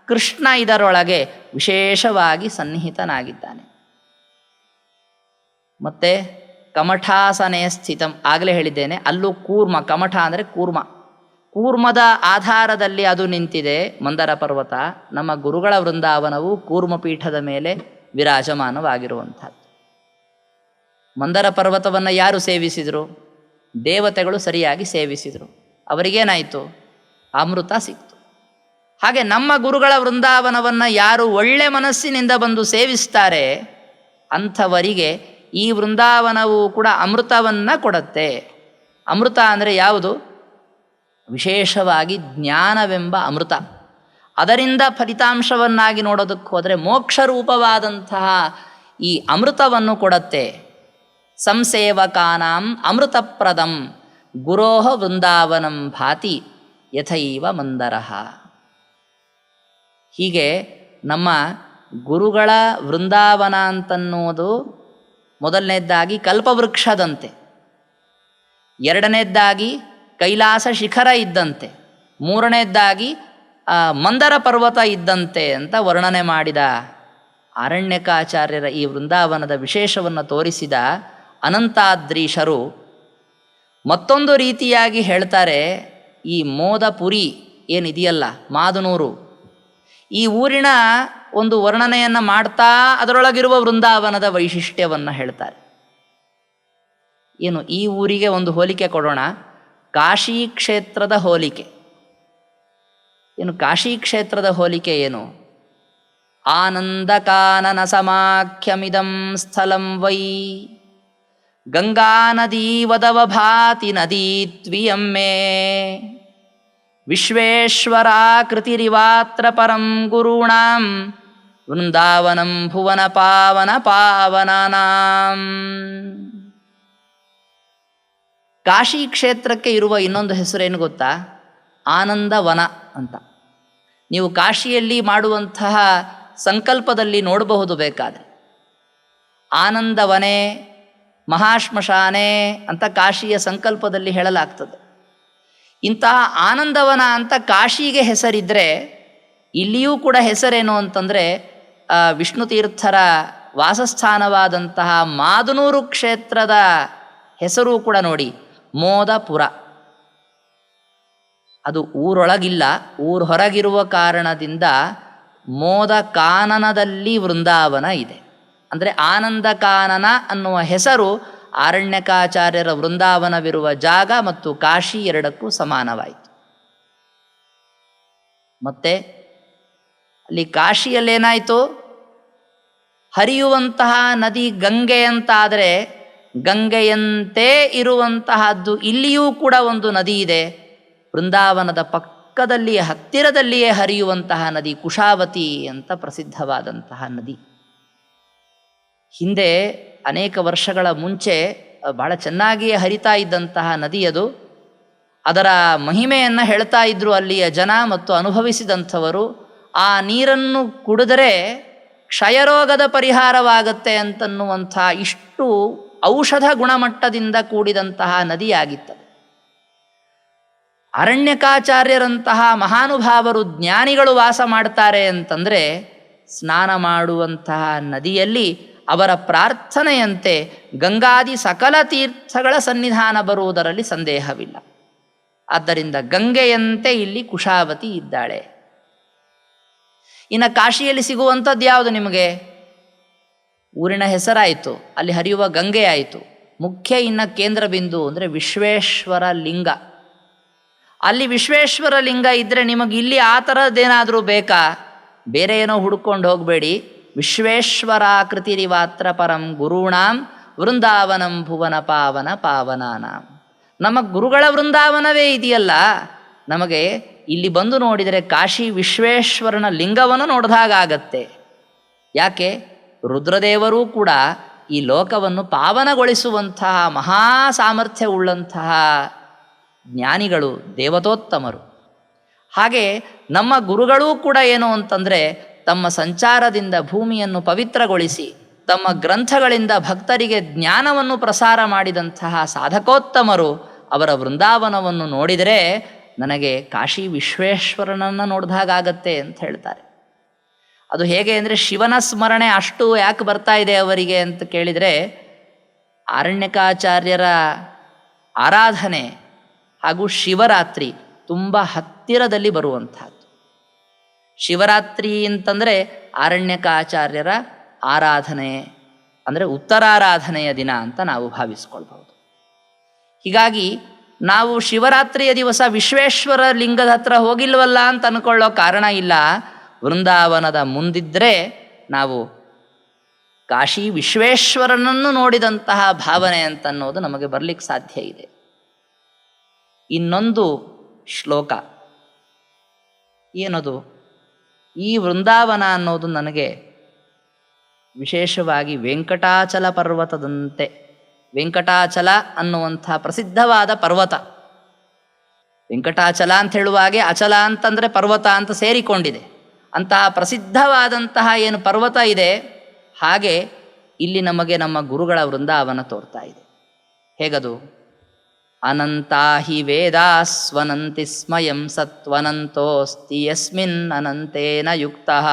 ಕೃಷ್ಣ ಇದರೊಳಗೆ ವಿಶೇಷವಾಗಿ ಸನ್ನಿಹಿತನಾಗಿದ್ದಾನೆ. ಮತ್ತು ಕಮಠಾಸನೆ ಸ್ಥಿತಂ, ಆಗಲೇ ಹೇಳಿದ್ದೇನೆ, ಅಲ್ಲೂ ಕೂರ್ಮ, ಕಮಠ ಅಂದರೆ ಕೂರ್ಮ, ಕೂರ್ಮದ ಆಧಾರದಲ್ಲಿ ಅದು ನಿಂತಿದೆ ಮಂದರ ಪರ್ವತ. ನಮ್ಮ ಗುರುಗಳ ವೃಂದಾವನವು ಕೂರ್ಮಪೀಠದ ಮೇಲೆ ವಿರಾಜಮಾನವಾಗಿರುವಂಥದ್ದು. ಮಂದರ ಪರ್ವತವನ್ನು ಯಾರು ಸೇವಿಸಿದರು? ದೇವತೆಗಳು ಸರಿಯಾಗಿ ಸೇವಿಸಿದರು. ಅವರಿಗೇನಾಯಿತು? ಅಮೃತ ಸಿಕ್ತು. ಹಾಗೆ ನಮ್ಮ ಗುರುಗಳ ವೃಂದಾವನವನ್ನು ಯಾರು ಒಳ್ಳೆ ಮನಸ್ಸಿನಿಂದ ಬಂದು ಸೇವಿಸ್ತಾರೆ ಅಂಥವರಿಗೆ ಈ ವೃಂದಾವನವು ಕೂಡ ಅಮೃತವನ್ನು ಕೊಡುತ್ತೆ. ಅಮೃತ ಅಂದರೆ ಯಾವುದು? ವಿಶೇಷವಾಗಿ ಜ್ಞಾನವೆಂಬ ಅಮೃತ. ಅದರಿಂದ ಫಲಿತಾಂಶವನ್ನಾಗಿ ನೋಡೋದಕ್ಕೆ ಹೋದರೆ ಮೋಕ್ಷರೂಪವಾದಂತಹ ಈ ಅಮೃತವನ್ನು ಕೊಡುತ್ತೆ. ಸಂಸೇವಕಾನಾಂ ಅಮೃತಪ್ರದಂ ಗುರೋಹ ವೃಂದಾವನಂ ಭಾತಿ ಯಥೈವ ಮಂದರಃ. ಹೀಗೆ ನಮ್ಮ ಗುರುಗಳ ವೃಂದಾವನ ಅಂತನ್ನುವುದು ಮೊದಲನೇದ್ದಾಗಿ ಕಲ್ಪವೃಕ್ಷದಂತೆ, ಎರಡನೇದ್ದಾಗಿ ಕೈಲಾಸ ಶಿಖರ ಇದ್ದಂತೆ, ಮೂರನೇದ್ದಾಗಿ ಮಂದರ ಪರ್ವತ ಇದ್ದಂತೆ ಅಂತ ವರ್ಣನೆ ಮಾಡಿದ ಆರಣ್ಯಕಾಚಾರ್ಯರ ಈ ವೃಂದಾವನದ ವಿಶೇಷವನ್ನು ತೋರಿಸಿದ ಅನಂತಾದ್ರೀಶರು ಮತ್ತೊಂದು ರೀತಿಯಾಗಿ ಹೇಳ್ತಾರೆ. ಈ ಮೋದಪುರಿ ಏನಿದೆಯಲ್ಲ, ಮಾದನೂರು, ಈ ಊರಿನ ಒಂದು ವರ್ಣನೆಯನ್ನು ಮಾಡ್ತಾ ಅದರೊಳಗಿರುವ ವೃಂದಾವನದ ವೈಶಿಷ್ಟ್ಯವನ್ನು ಹೇಳ್ತಾರೆ. ಏನು, ಈ ಊರಿಗೆ ಒಂದು ಹೋಲಿಕೆ ಕೊಡೋಣ. ಕಾಶಿ ಕ್ಷೇತ್ರದ ಹೋಲಿಕೆ ಏನು? ಕಾಶಿ ಕ್ಷೇತ್ರದ ಹೋಲಿಕೆ ಏನು? ಆನಂದಕಾನನ ಸಮಾಖ್ಯಮಿದಂ ಸ್ಥಳಂ ವೈ ಗಂಗಾ ನದೀವದವ ಭಾತಿ ನದೀತ್ವಿಯಮ್ಮೆ ವಿಶ್ವೇಶ್ವರಾಕೃತಿರಿವಾತ್ರ ಪರಂ ಗುರುಣಾಂ ವೃಂದಾವನಂ ಭುವನ ಪಾವನ ಪಾವನಾನಾಂ. ಕಾಶಿ ಕ್ಷೇತ್ರಕ್ಕೆ ಇರುವ ಇನ್ನೊಂದು ಹೆಸರೇನು ಗೊತ್ತಾ? ಆನಂದವನ ಅಂತ. ನೀವು ಕಾಶಿಯಲ್ಲಿ ಮಾಡುವಂತಹ ಸಂಕಲ್ಪದಲ್ಲಿ ನೋಡಬಹುದು. ಬೇಕಾದರೆ ಆನಂದವನೆ, ಮಹಾಶ್ಮಶಾನೆ ಅಂತ ಕಾಶಿಯ ಸಂಕಲ್ಪದಲ್ಲಿ ಹೇಳಲಾಗ್ತದೆ. ಇಂತಹ ಆನಂದವನ ಅಂತ ಕಾಶಿಗೆ ಹೆಸರಿದ್ದರೆ ಇಲ್ಲಿಯೂ ಕೂಡ ಹೆಸರೇನು ಅಂತಂದರೆ ವಿಷ್ಣು ತೀರ್ಥರ ವಾಸಸ್ಥಾನವಾದಂತಹ ಮಾದನೂರು ಕ್ಷೇತ್ರದ ಹೆಸರು ಕೂಡ ನೋಡಿ, ಮೋದಪುರ. ಅದು ಊರೊಳಗಿಲ್ಲ, ಊರು ಹೊರಗಿರುವ ಕಾರಣದಿಂದ ಮೋದ ಕಾನನದಲ್ಲಿ ವೃಂದಾವನ ಇದೆ. ಅಂದರೆ ಆನಂದ ಕಾನನ ಅನ್ನುವ ಹೆಸರು ಆರಣ್ಯಕಾಚಾರ್ಯರ ವೃಂದಾವನವಿರುವ ಜಾಗ ಮತ್ತು ಕಾಶಿ ಎರಡಕ್ಕೂ ಸಮಾನವಾಯಿತು. ಮತ್ತೆ ಅಲ್ಲಿ ಕಾಶಿಯಲ್ಲೇನಾಯಿತು? ಹರಿಯುವಂತಹ ನದಿ ಗಂಗೆ ಅಂತಾದರೆ ಗಂಗೆಯಂತೆ ಇರುವಂತಹದ್ದು ಇಲ್ಲಿಯೂ ಕೂಡ ಒಂದು ನದಿ ಇದೆ. ವೃಂದಾವನದ ಪಕ್ಕದಲ್ಲಿಯೇ ಹತ್ತಿರದಲ್ಲಿಯೇ ಹರಿಯುವಂತಹ ನದಿ ಕುಶಾವತಿ ಅಂತ ಪ್ರಸಿದ್ಧವಾದಂತಹ ನದಿ. ಹಿಂದೆ ಅನೇಕ ವರ್ಷಗಳ ಮುಂಚೆ ಬಹಳ ಚೆನ್ನಾಗಿಯೇ ಹರಿತಾ ಇದ್ದಂತಹ ನದಿ ಅದು. ಅದರ ಮಹಿಮೆಯನ್ನು ಹೇಳ್ತಾ ಇದ್ದರು ಅಲ್ಲಿಯ ಜನ ಮತ್ತು ಅನುಭವಿಸಿದಂಥವರು. ಆ ನೀರನ್ನು ಕುಡಿದರೆ ಕ್ಷಯರೋಗದ ಪರಿಹಾರವಾಗತ್ತೆ ಅಂತನ್ನುವಂಥ ಇಷ್ಟು ಔಷಧ ಗುಣಮಟ್ಟದಿಂದ ಕೂಡಿದಂತಹ ನದಿಯಾಗಿತ್ತು. ಅರಣ್ಯಕಾಚಾರ್ಯರಂತಹ ಮಹಾನುಭಾವರು, ಜ್ಞಾನಿಗಳು ವಾಸ ಮಾಡ್ತಾರೆ ಅಂತಂದರೆ ಸ್ನಾನ ಮಾಡುವಂತಹ ನದಿಯಲ್ಲಿ ಅವರ ಪ್ರಾರ್ಥನೆಯಂತೆ ಗಂಗಾದಿ ಸಕಲ ತೀರ್ಥಗಳ ಸನ್ನಿಧಾನ ಬರುವುದರಲ್ಲಿ ಸಂದೇಹವಿಲ್ಲ. ಆದ್ದರಿಂದ ಗಂಗೆಯಂತೆ ಇಲ್ಲಿ ಕುಶಾವತಿ ಇದ್ದಾಳೆ. ಇನ್ನು ಕಾಶಿಯಲ್ಲಿ ಸಿಗುವಂಥದ್ದು ಯಾವುದು ನಿಮಗೆ? ಊರಿನ ಹೆಸರಾಯಿತು, ಅಲ್ಲಿ ಹರಿಯುವ ಗಂಗೆ ಆಯಿತು. ಮುಖ್ಯ ಇನ್ನು ಕೇಂದ್ರ ಬಿಂದು ಅಂದರೆ ವಿಶ್ವೇಶ್ವರ ಲಿಂಗ. ಅಲ್ಲಿ ವಿಶ್ವೇಶ್ವರ ಲಿಂಗ ಇದ್ದರೆ ನಿಮಗೆ ಇಲ್ಲಿ ಆ ಥರದ್ದೇನಾದರೂ ಬೇಕಾ? ಬೇರೆ ಏನೋ ಹುಡ್ಕೊಂಡು ಹೋಗಬೇಡಿ. ವಿಶ್ವೇಶ್ವರಾಕೃತಿರಿವಾತ್ರ ಪರಂ ಗುರುಣಾಂ ವೃಂದಾವನಂ ಭುವನ ಪಾವನ ಪಾವನಾನಾಂ. ನಮ್ಮ ಗುರುಗಳ ವೃಂದಾವನವೇ ಇದೆಯಲ್ಲ, ನಮಗೆ ಇಲ್ಲಿ ಬಂದು ನೋಡಿದರೆ ಕಾಶಿ ವಿಶ್ವೇಶ್ವರನ ಲಿಂಗವನ್ನು ನೋಡಿದಾಗತ್ತೆ. ಯಾಕೆ? ರುದ್ರದೇವರೂ ಕೂಡ ಈ ಲೋಕವನ್ನು ಪಾವನಗೊಳಿಸುವಂತಹ ಮಹಾ ಸಾಮರ್ಥ್ಯವುಳ್ಳಂತಹ ಜ್ಞಾನಿಗಳು, ದೇವತೋತ್ತಮರು. ಹಾಗೆ ನಮ್ಮ ಗುರುಗಳೂ ಕೂಡ ಏನು ಅಂತಂದರೆ ತಮ್ಮ ಸಂಚಾರದಿಂದ ಭೂಮಿಯನ್ನು ಪವಿತ್ರಗೊಳಿಸಿ ತಮ್ಮ ಗ್ರಂಥಗಳಿಂದ ಭಕ್ತರಿಗೆ ಜ್ಞಾನವನ್ನು ಪ್ರಸಾರ ಮಾಡಿದಂತಹ ಸಾಧಕೋತ್ತಮರು. ಅವರ ವೃಂದಾವನವನ್ನು ನೋಡಿದರೆ ನನಗೆ ಕಾಶಿ ವಿಶ್ವೇಶ್ವರನನ್ನು ನೋಡಿದಾಗತ್ತೆ ಅಂತ ಹೇಳ್ತಾರೆ. ಅದು ಹೇಗೆ ಅಂದರೆ ಶಿವನ ಸ್ಮರಣೆ ಅಷ್ಟು ಯಾಕೆ ಬರ್ತಾ ಇದೆ ಅವರಿಗೆ ಅಂತ ಕೇಳಿದರೆ, ಆರಣ್ಯಕಾಚಾರ್ಯರ ಆರಾಧನೆ ಹಾಗೂ ಶಿವರಾತ್ರಿ ತುಂಬ ಹತ್ತಿರದಲ್ಲಿ ಬರುವಂಥದ್ದು. ಶಿವರಾತ್ರಿ ಅಂತಂದರೆ ಆರಣ್ಯಕಾಚಾರ್ಯರ ಆರಾಧನೆ ಅಂದರೆ ಉತ್ತರಾರಾಧನೆಯ ದಿನ ಅಂತ ನಾವು ಭಾವಿಸ್ಕೊಳ್ಬಹುದು. ಹೀಗಾಗಿ ನಾವು ಶಿವರಾತ್ರಿಯ ದಿವಸ ವಿಶ್ವೇಶ್ವರ ಲಿಂಗದ ಹತ್ರ ಹೋಗಿಲ್ವಲ್ಲ ಅಂತ ಅಂದ್ಕೊಳ್ಳೋ ಕಾರಣ ಇಲ್ಲ. ವೃಂದಾವನದ ಮುಂದಿದ್ದರೆ ನಾವು ಕಾಶಿ ವಿಶ್ವೇಶ್ವರನನ್ನು ನೋಡಿದಂತಹ ಭಾವನೆ ಅಂತನ್ನೋದು ನಮಗೆ ಬರಲಿಕ್ಕೆ ಸಾಧ್ಯ ಇದೆ. ಇನ್ನೊಂದು ಶ್ಲೋಕ ಏನದು? ಈ ವೃಂದಾವನ ಅನ್ನೋದು ನನಗೆ ವಿಶೇಷವಾಗಿ ವೆಂಕಟಾಚಲ ಪರ್ವತದಂತೆ, ವೆಂಕಟಾಚಲ ಅನ್ನುವಂಥ ಪ್ರಸಿದ್ಧವಾದ ಪರ್ವತ. ವೆಂಕಟಾಚಲ ಅಂತ ಹೇಳುವಾಗೆ ಅಚಲ ಅಂತಂದರೆ ಪರ್ವತ ಅಂತ ಸೇರಿಕೊಂಡಿದೆ. ಅಂತಹ ಪ್ರಸಿದ್ಧವಾದಂತಹ ಏನು ಪರ್ವತ ಇದೆ, ಹಾಗೆ ಇಲ್ಲಿ ನಮಗೆ ನಮ್ಮ ಗುರುಗಳ ವೃಂದಾವನ ತೋರ್ತಾ ಇದೆ. ಹೇಗದು? ಅನಂತಾ ಹಿ ವೇದಾಸ್ವನಂತಿ ಸ್ಮಯಂ ಸತ್ವನಂತೋಸ್ತಿ ಯಸ್ಮಿನ್ ಅನಂತೇನ ಯುಕ್ತಃ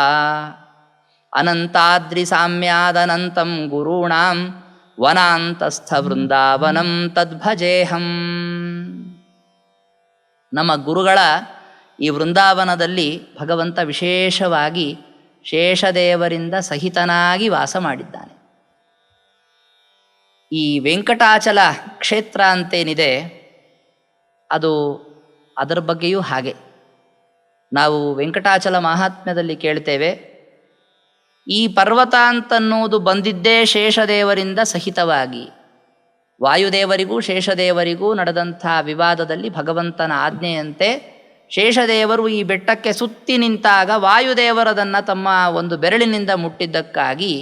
ಅನಂತಾದ್ರಿ ಸಾಮ್ಯಾದನಂತಂ ಗುರುಣಾಂ ವನಾಂತಸ್ಥ ವೃಂದಾವನಂ ತದ್ಭಜೇಹಂ. ನಮ್ಮ ಗುರುಗಳ ಈ ವೃಂದಾವನದಲ್ಲಿ ಭಗವಂತ ವಿಶೇಷವಾಗಿ ಶೇಷದೇವರಿಂದ ಸಹಿತನಾಗಿ ವಾಸ ಮಾಡಿದ್ದಾನೆ. ಈ ವೆಂಕಟಾಚಲ ಕ್ಷೇತ್ರ ಅಂತೇನಿದೆ, ಅದು ಅದರ ಬಗ್ಗೆಯೂ ಹಾಗೆ. ನಾವು ವೆಂಕಟಾಚಲ ಮಹಾತ್ಮ್ಯದಲ್ಲಿ ಕೇಳ್ತೇವೆ, ಈ ಪರ್ವತ ಅಂತನ್ನೋದು ಬಂದಿದ್ದೇ ಶೇಷದೇವರಿಂದ ಸಹಿತವಾಗಿ. ವಾಯುದೇವರಿಗೂ ಶೇಷದೇವರಿಗೂ ನಡೆದಂಥ ವಿವಾದದಲ್ಲಿ ಭಗವಂತನ ಆಜ್ಞೆಯಂತೆ ಶೇಷದೇವರು ಈ ಬೆಟ್ಟಕ್ಕೆ ಸುತ್ತಿ ನಿಂತಾಗ ವಾಯುದೇವರದನ್ನು ತಮ್ಮ ಒಂದು ಬೆರಳಿನಿಂದ ಮುಟ್ಟಿದ್ದಕ್ಕಾಗಿ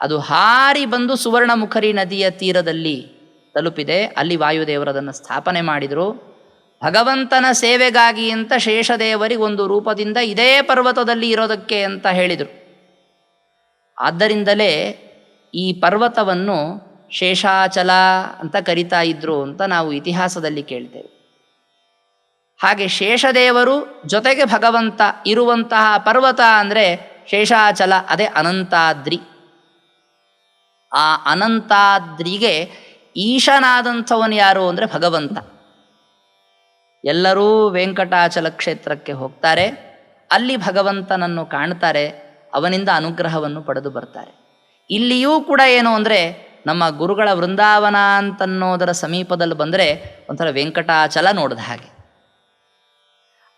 ಅದು ಹಾರಿ ಬಂದು ಸುವರ್ಣಮುಖರಿ ನದಿಯ ತೀರದಲ್ಲಿ ತಲುಪಿದೆ. ಅಲ್ಲಿ ವಾಯುದೇವರದನ್ನು ಸ್ಥಾಪನೆ ಮಾಡಿದರು. ಭಗವಂತನ ಸೇವೆಗಾಗಿ ಅಂತ ಶೇಷದೇವರಿಗೆ ಒಂದು ರೂಪದಿಂದ ಇದೇ ಪರ್ವತದಲ್ಲಿ ಇರೋದಕ್ಕೆ ಅಂತ ಹೇಳಿದರು. ಆದ್ದರಿಂದಲೇ ಈ ಪರ್ವತವನ್ನು ಶೇಷಾಚಲ ಅಂತ ಕರಿತಾ ಇದ್ರು ಅಂತ ನಾವು ಇತಿಹಾಸದಲ್ಲಿ ಕೇಳ್ತೇವೆ. ಹಾಗೆ ಶೇಷದೇವರು ಜೊತೆಗೆ ಭಗವಂತ ಇರುವಂತಹ ಪರ್ವತ ಅಂದರೆ ಶೇಷಾಚಲ, ಅದೇ ಅನಂತಾದ್ರಿ. ಆ ಅನಂತಾದ್ರಿಗೆ ಈಶನಾದಂಥವನು ಯಾರು ಅಂದರೆ ಭಗವಂತ. ಎಲ್ಲರೂ ವೆಂಕಟಾಚಲ ಕ್ಷೇತ್ರಕ್ಕೆ ಹೋಗ್ತಾರೆ, ಅಲ್ಲಿ ಭಗವಂತನನ್ನು ಕಾಣ್ತಾರೆ, ಅವನಿಂದ ಅನುಗ್ರಹವನ್ನು ಪಡೆದು ಬರ್ತಾರೆ. ಇಲ್ಲಿಯೂ ಕೂಡ ಏನು ಅಂದರೆ ನಮ್ಮ ಗುರುಗಳ ವೃಂದಾವನ ಅಂತನ್ನೋದರ ಸಮೀಪದಲ್ಲಿ ಬಂದರೆ ಒಂಥರ ವೆಂಕಟಾಚಲ ನೋಡಿದ ಹಾಗೆ.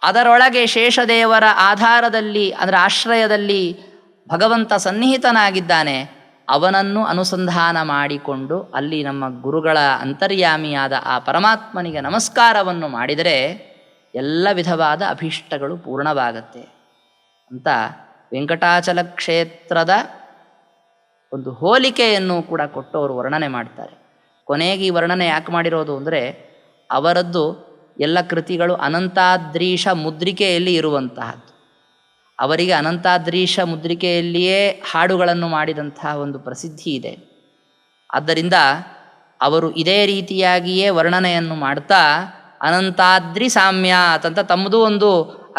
ಅದರೊಳಗೆ ಶೇಷದೇವರ ಆಧಾರದಲ್ಲಿ ಅಂದರೆ ಆಶ್ರಯದಲ್ಲಿ ಭಗವಂತ ಸನ್ನಿಹಿತನಾಗಿದ್ದಾನೆ. ಅವನನ್ನು ಅನುಸಂಧಾನ ಮಾಡಿಕೊಂಡು ಅಲ್ಲಿ ನಮ್ಮ ಗುರುಗಳ ಅಂತರ್ಯಾಮಿಯಾದ ಆ ಪರಮಾತ್ಮನಿಗೆ ನಮಸ್ಕಾರವನ್ನು ಮಾಡಿದರೆ ಎಲ್ಲ ವಿಧವಾದ ಅಭೀಷ್ಟಗಳು ಪೂರ್ಣವಾಗತ್ತೆ ಅಂತ ವೆಂಕಟಾಚಲ ಕ್ಷೇತ್ರದ ಒಂದು ಹೋಲಿಕೆಯನ್ನು ಕೂಡ ಕೊಟ್ಟು ಅವರು ವರ್ಣನೆ ಮಾಡ್ತಾರೆ. ಕೊನೆಗೆ ಈ ವರ್ಣನೆ ಯಾಕೆ ಮಾಡಿರೋದು ಅಂದರೆ ಅವರದ್ದು ಎಲ್ಲ ಕೃತಿಗಳು ಅನಂತಾದ್ರೀಶ ಮುದ್ರಿಕೆಯಲ್ಲಿ ಇರುವಂತಹದ್ದು. ಅವರಿಗೆ ಅನಂತಾದ್ರೀಶ ಮುದ್ರಿಕೆಯಲ್ಲಿಯೇ ಹಾಡುಗಳನ್ನು ಮಾಡಿದಂತಹ ಒಂದು ಪ್ರಸಿದ್ಧಿ ಇದೆ. ಆದ್ದರಿಂದ ಅವರು ಇದೇ ರೀತಿಯಾಗಿಯೇ ವರ್ಣನೆಯನ್ನು ಮಾಡ್ತಾ ಅನಂತಾದ್ರಿ ಸಾಮ್ಯಾತ್ ಅಂತ ತಮ್ಮದು ಒಂದು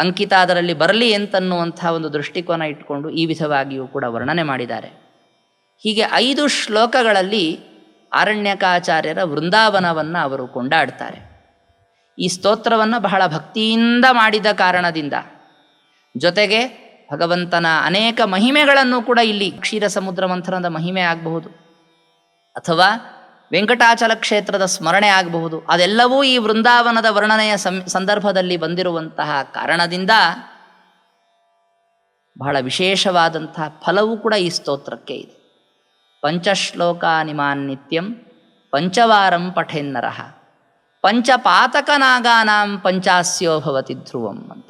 ಅಂಕಿತ ಅದರಲ್ಲಿ ಬರಲಿ ಅಂತನ್ನುವಂಥ ಒಂದು ದೃಷ್ಟಿಕೋನ ಇಟ್ಕೊಂಡು ಈ ವಿಧವಾಗಿಯೂ ಕೂಡ ವರ್ಣನೆ ಮಾಡಿದ್ದಾರೆ. ಹೀಗೆ 5 ಶ್ಲೋಕಗಳಲ್ಲಿ ಆರಣ್ಯಕಾಚಾರ್ಯರ ವೃಂದಾವನವನ್ನು ಅವರು ಕೊಂಡಾಡ್ತಾರೆ. ಈ ಸ್ತೋತ್ರವನ್ನು ಬಹಳ ಭಕ್ತಿಯಿಂದ ಮಾಡಿದ ಕಾರಣದಿಂದ, ಜೊತೆಗೆ ಭಗವಂತನ ಅನೇಕ ಮಹಿಮೆಗಳನ್ನು ಕೂಡ ಇಲ್ಲಿ ಕ್ಷೀರ ಸಮುದ್ರ ಮಂಥನದ ಮಹಿಮೆ ಆಗಬಹುದು ಅಥವಾ ವೆಂಕಟಾಚಲ ಕ್ಷೇತ್ರದ ಸ್ಮರಣೆ ಆಗಬಹುದು, ಅದೆಲ್ಲವೂ ಈ ವೃಂದಾವನದ ವರ್ಣನೆಯ ಸಂದರ್ಭದಲ್ಲಿ ಬಂದಿರುವಂತಹ ಕಾರಣದಿಂದ ಬಹಳ ವಿಶೇಷವಾದಂತಹ ಫಲವೂ ಕೂಡ ಈ ಸ್ತೋತ್ರಕ್ಕೆ ಇದೆ. ಪಂಚಶ್ಲೋಕಾನಿಮಾನ್ ನಿತ್ಯಂ ಪಂಚವಾರಂ ಪಠೇನ್ನರಃ ಪಂಚಪಾತಕನಾಗಾನಾಂ ಪಂಚಾಸ್ಯೋ ಭವತಿ ಧ್ರುವಂ ಅಂತ.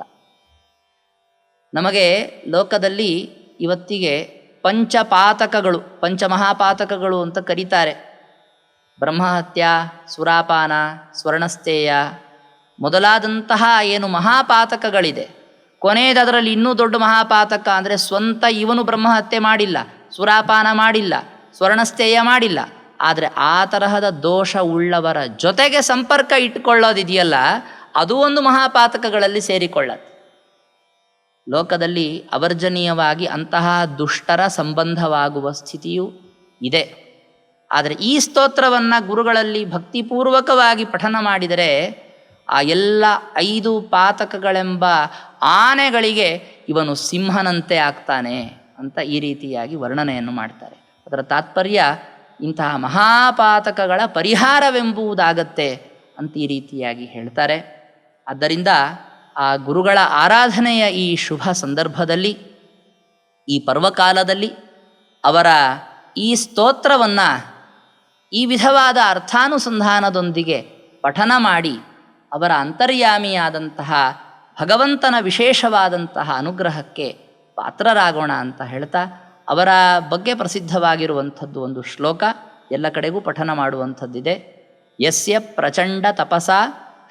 ನಮಗೆ ಲೋಕದಲ್ಲಿ ಇವತ್ತಿಗೆ ಪಂಚಪಾತಕಗಳು, ಪಂಚಮಹಾಪಾತಕಗಳು ಅಂತ ಕರೀತಾರೆ. ಬ್ರಹ್ಮಹತ್ಯ, ಸುರಾಪಾನ, ಸ್ವರ್ಣಸ್ಥೇಯ ಮೊದಲಾದಂತಹ ಏನು ಮಹಾಪಾತಕಗಳಿದೆ. ಕೊನೆಯದರಲ್ಲಿ ಇನ್ನೂ ದೊಡ್ಡ ಮಹಾಪಾತಕ ಅಂದರೆ ಸ್ವಂತ ಇವನು ಬ್ರಹ್ಮಹತ್ಯೆ ಮಾಡಿಲ್ಲ, ಸುರಾಪಾನ ಮಾಡಿಲ್ಲ, ಸ್ವರ್ಣಸ್ಥೇಯ ಮಾಡಿಲ್ಲ, ಆದರೆ ಆ ತರಹದ ದೋಷ ಉಳ್ಳವರ ಜೊತೆಗೆ ಸಂಪರ್ಕ ಇಟ್ಟುಕೊಳ್ಳೋದಿದೆಯಲ್ಲ, ಅದು ಒಂದು ಮಹಾಪಾತಕಗಳಲ್ಲಿ ಸೇರಿಕೊಳ್ಳತ್ತೆ. ಲೋಕದಲ್ಲಿ ಅವರ್ಜನೀಯವಾಗಿ ಅಂತಹ ದುಷ್ಟರ ಸಂಬಂಧವಾಗುವ ಸ್ಥಿತಿಯೂ ಇದೆ. ಆದರೆ ಈ ಸ್ತೋತ್ರವನ್ನು ಗುರುಗಳಲ್ಲಿ ಭಕ್ತಿಪೂರ್ವಕವಾಗಿ ಪಠನ ಮಾಡಿದರೆ ಆ ಎಲ್ಲ 5 ಪಾತಕಗಳೆಂಬ ಆನೆಗಳಿಗೆ ಇವನು ಸಿಂಹನಂತೆ ಆಗ್ತಾನೆ ಅಂತ ಈ ರೀತಿಯಾಗಿ ವರ್ಣನೆಯನ್ನು ಮಾಡ್ತಾರೆ. ಅದರ ತಾತ್ಪರ್ಯ ಇಂತಹ ಮಹಾಪಾತಕಗಳ ಪರಿಹಾರವೆಂಬುದಾಗತ್ತೆ ಅಂತ ಈ ರೀತಿಯಾಗಿ ಹೇಳ್ತಾರೆ. ಆದ್ದರಿಂದ ಆ ಗುರುಗಳ ಆರಾಧನೆಯ ಈ ಶುಭ ಸಂದರ್ಭದಲ್ಲಿ, ಈ ಪರ್ವಕಾಲದಲ್ಲಿ ಅವರ ಈ ಸ್ತೋತ್ರವನ್ನು ಈ ವಿಧವಾದ ಅರ್ಥಾನುಸಂಧಾನದೊಂದಿಗೆ ಪಠನ ಮಾಡಿ ಅವರ ಅಂತರ್ಯಾಮಿಯಾದಂತಹ ಭಗವಂತನ ವಿಶೇಷವಾದಂತಹ ಅನುಗ್ರಹಕ್ಕೆ ಪಾತ್ರರಾಗೋಣ ಅಂತ ಹೇಳ್ತಾ, ಅವರ ಬಗ್ಗೆ ಪ್ರಸಿದ್ಧವಾಗಿರುವಂಥದ್ದು ಒಂದು ಶ್ಲೋಕ ಎಲ್ಲ ಕಡೆಗೂ ಪಠನ ಮಾಡುವಂಥದ್ದಿದೆ. ಯಸ್ಯ ಪ್ರಚಂಡ ತಪಸ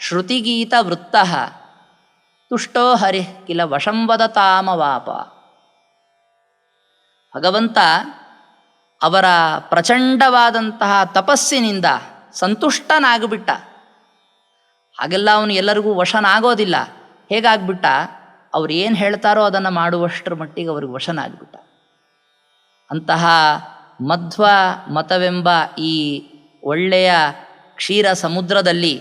ಶ್ರುತಿಗೀತ ವೃತ್ತಃ ತುಷ್ಟೋ ಹರಿ ಕಿಲ ವಶಂವದತಾಮವಾಪ. ಭಗವಂತ ಅವರ ಪ್ರಚಂಡವಾದಂತಹ ತಪಸ್ಸಿನಿಂದ ಸಂತುಷ್ಟನಾಗಿಬಿಟ್ಟ. ಹಾಗೆಲ್ಲ ಅವನು ಎಲ್ಲರಿಗೂ ವಶನಾಗೋದಿಲ್ಲ. ಹೇಗಾಗ್ಬಿಟ್ಟ? ಅವ್ರು ಏನು ಹೇಳ್ತಾರೋ ಅದನ್ನು ಮಾಡುವಷ್ಟರ ಮಟ್ಟಿಗೆ ಅವ್ರಿಗೆ ವಶನಾಗ್ಬಿಟ್ಟ. ಅಂತಹ ಮಧ್ವ ಮತವೆಂಬ ಈ ಒಳ್ಳೆಯ ಕ್ಷೀರ ಸಮುದ್ರದಲ್ಲಿ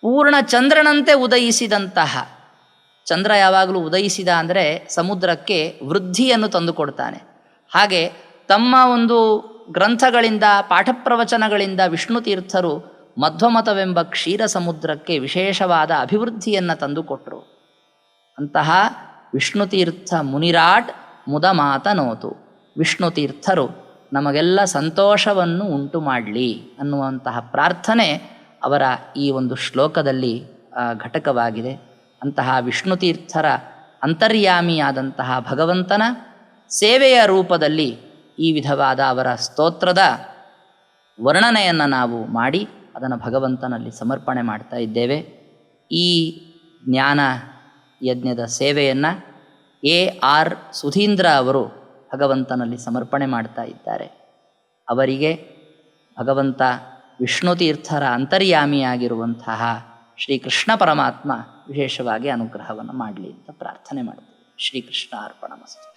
ಪೂರ್ಣ ಚಂದ್ರನಂತೆ ಉದಯಿಸಿದಂತಹ, ಚಂದ್ರ ಯಾವಾಗಲೂ ಉದಯಿಸಿದ ಅಂದರೆ ಸಮುದ್ರಕ್ಕೆ ವೃದ್ಧಿಯನ್ನು ತಂದುಕೊಡ್ತಾನೆ. ಹಾಗೆ ತಮ್ಮ ಒಂದು ಗ್ರಂಥಗಳಿಂದ ಪಾಠಪ್ರವಚನಗಳಿಂದ ವಿಷ್ಣು ತೀರ್ಥರು ಮಧ್ವಮತವೆಂಬ ಕ್ಷೀರ ಸಮುದ್ರಕ್ಕೆ ವಿಶೇಷವಾದ ಅಭಿವೃದ್ಧಿಯನ್ನು ತಂದುಕೊಟ್ಟರು. ಅಂತಹ ವಿಷ್ಣು ತೀರ್ಥ ಮುನಿರಾಟ್ ಮುದ ಮಾತನೋತು, ವಿಷ್ಣು ತೀರ್ಥರು ನಮಗೆಲ್ಲ ಸಂತೋಷವನ್ನು ಉಂಟು ಮಾಡಲಿ ಅನ್ನುವಂತಹ ಪ್ರಾರ್ಥನೆ ಅವರ ಈ ಒಂದು ಶ್ಲೋಕದಲ್ಲಿ ಘಟಕವಾಗಿದೆ. ಅಂತಹ ವಿಷ್ಣು ತೀರ್ಥರ ಅಂತರ್ಯಾಮಿಯಾದಂತಹ ಭಗವಂತನ ಸೇವೆಯ ರೂಪದಲ್ಲಿ ಈ ವಿಧವಾದ ಅವರ ಸ್ತೋತ್ರದ ವರ್ಣನೆಯನ್ನು ನಾವು ಮಾಡಿ ಅದನ್ನು ಭಗವಂತನಲ್ಲಿ ಸಮರ್ಪಣೆ ಮಾಡ್ತಾ ಇದ್ದೇವೆ. ಈ ಜ್ಞಾನ ಯಜ್ಞದ ಸೇವೆಯನ್ನು AR ಸುಧೀಂದ್ರ ಅವರು ಭಗವಂತನಲ್ಲಿ ಸಮರ್ಪಣೆ ಮಾಡ್ತಾ ಇದ್ದಾರೆ. ಅವರಿಗೆ ಭಗವಂತ ವಿಷ್ಣು ತೀರ್ಥರ ಅಂತರ್ಯಾಮಿಯಾಗಿರುವಂತಹ ಶ್ರೀಕೃಷ್ಣ ಪರಮಾತ್ಮ ವಿಶೇಷವಾಗಿ ಅನುಗ್ರಹವನ್ನು ಮಾಡಲಿ ಅಂತ ಪ್ರಾರ್ಥನೆ ಮಾಡ್ತೀವಿ. ಶ್ರೀಕೃಷ್ಣ ಅರ್ಪಣಮಸ್ತು.